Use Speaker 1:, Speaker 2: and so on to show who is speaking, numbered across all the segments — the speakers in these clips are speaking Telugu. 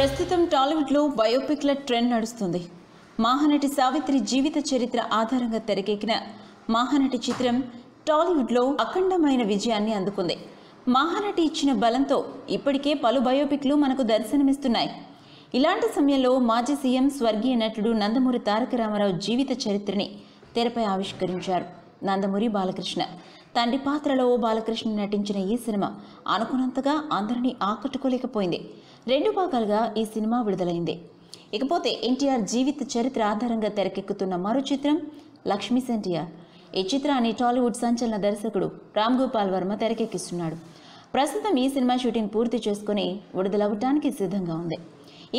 Speaker 1: ప్రస్తుతం టాలీవుడ్లో బయోపిక్ల ట్రెండ్ నడుస్తుంది. మహానటి సావిత్రి జీవిత చరిత్ర ఆధారంగా తెరకెక్కిన మహానటి చిత్రం టాలీవుడ్లో అఖండమైన విజయాన్ని అందుకుంది. మహానటి ఇచ్చిన బలంతో ఇప్పటికే పలు బయోపిక్లు మనకు దర్శనమిస్తున్నాయి. ఇలాంటి సమయంలో మాజీ సీఎం స్వర్గీయ నటుడు నందమూరి తారక రామారావు జీవిత చరిత్రని తెరపై ఆవిష్కరించారు నందమూరి బాలకృష్ణ. తండ్రి పాత్రలో బాలకృష్ణ నటించిన ఈ సినిమా అనుకున్నంతగా అందరినీ ఆకట్టుకోలేకపోయింది. 2 భాగాలుగా ఈ సినిమా విడుదలైంది. ఇకపోతే ఎన్టీఆర్ జీవిత చరిత్ర ఆధారంగా తెరకెక్కుతున్న మరో చిత్రం లక్ష్మీ ఎన్టీఆర్. ఈ చిత్రాన్ని టాలీవుడ్ సంచలన దర్శకుడు రామ్ గోపాల్ వర్మ తెరకెక్కిస్తున్నాడు. ప్రస్తుతం ఈ సినిమా షూటింగ్ పూర్తి చేసుకుని విడుదలవ్వడానికి సిద్ధంగా ఉంది.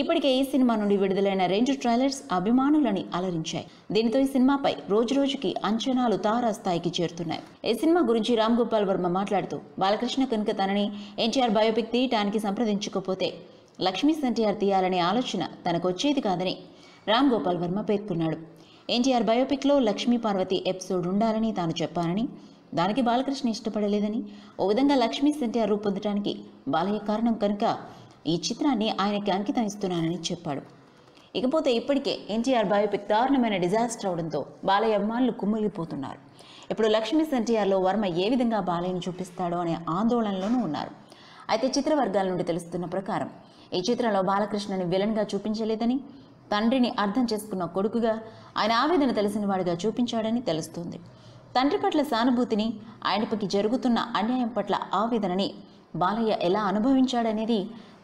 Speaker 1: ఇప్పటికే ఈ సినిమా నుండి విడుదలైన 2 ట్రైలర్స్ అభిమానులని అలరించాయి. దీనితో ఈ సినిమాపై రోజురోజుకి అంచనాలు తారాస్థాయికి చేరుతున్నాయి. ఈ సినిమా గురించి రామ్ గోపాల్ వర్మ మాట్లాడుతూ, బాలకృష్ణ కనుక తనని ఎన్టీఆర్ బయోపిక్ తీయటానికి సంప్రదించకపోతే లక్ష్మీ ఎన్టీఆర్ తీయాలనే ఆలోచన తనకు వచ్చేది కాదని రామ్ గోపాల్ వర్మ పేర్కొన్నాడు. ఎన్టీఆర్ బయోపిక్లో లక్ష్మీ పార్వతి ఎపిసోడ్ ఉండాలని తాను చెప్పానని, దానికి బాలకృష్ణ ఇష్టపడలేదని, ఓ విధంగా లక్ష్మీ ఎన్టీఆర్ రూపొందటానికి బాలయ్య కారణం కనుక ఈ చిత్రాన్ని ఆయనకి అంకితం ఇస్తున్నానని చెప్పాడు. ఇకపోతే ఇప్పటికే ఎన్టీఆర్ బయోపిక్ దారుణమైన డిజాస్టర్ అవడంతో బాలయ్య అభిమానులు కుమ్మిలిపోతున్నారు. ఇప్పుడు లక్ష్మీ ఎన్టీఆర్లో వర్మ ఏ విధంగా బాలయ్యను చూపిస్తాడో అనే ఆందోళనలోనూ ఉన్నారు. అయితే చిత్ర వర్గాల నుండి తెలుస్తున్న ప్రకారం ఈ చిత్రంలో బాలకృష్ణని విలన్గా చూపించలేదని, తండ్రిని అర్థం చేసుకున్న కొడుకుగా, ఆయన ఆవేదన తెలిసిన వాడిగా చూపించాడని తెలుస్తుంది. తండ్రి పట్ల సానుభూతిని, ఆయనపైకి జరుగుతున్న అన్యాయం పట్ల ఆవేదనని బాలయ్య ఎలా అనుభవించాడనేది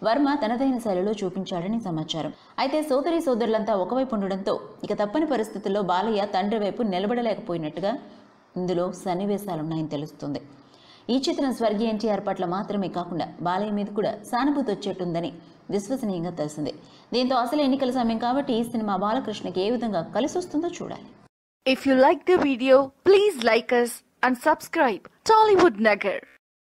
Speaker 1: వర్మ తనదైన శైలిలో చూపించాడని సమాచారం. అయితే సోదరులంతా ఒకవైపు ఉండడంతో ఇక తప్పని పరిస్థితుల్లో బాలయ్య తండ్రి వైపు నిలబడలేకపోయినట్టుగా ఇందులో సన్నివేశాలున్నాయని తెలుస్తుంది. ఈ చిత్రం స్వర్గీయ ఎన్టీఆర్ పట్ల మాత్రమే కాకుండా బాలయ్య మీద కూడా సానుభూతి వచ్చేట్టుందని విశ్వసనీయంగా తెలిసింది. దీంతో అసలు ఎన్నికల సమయం కాబట్టి ఈ సినిమా బాలకృష్ణకి ఏ విధంగా కలిసి వస్తుందో చూడాలి.
Speaker 2: If you like the video, please like us and subscribe Tollywood Nagar.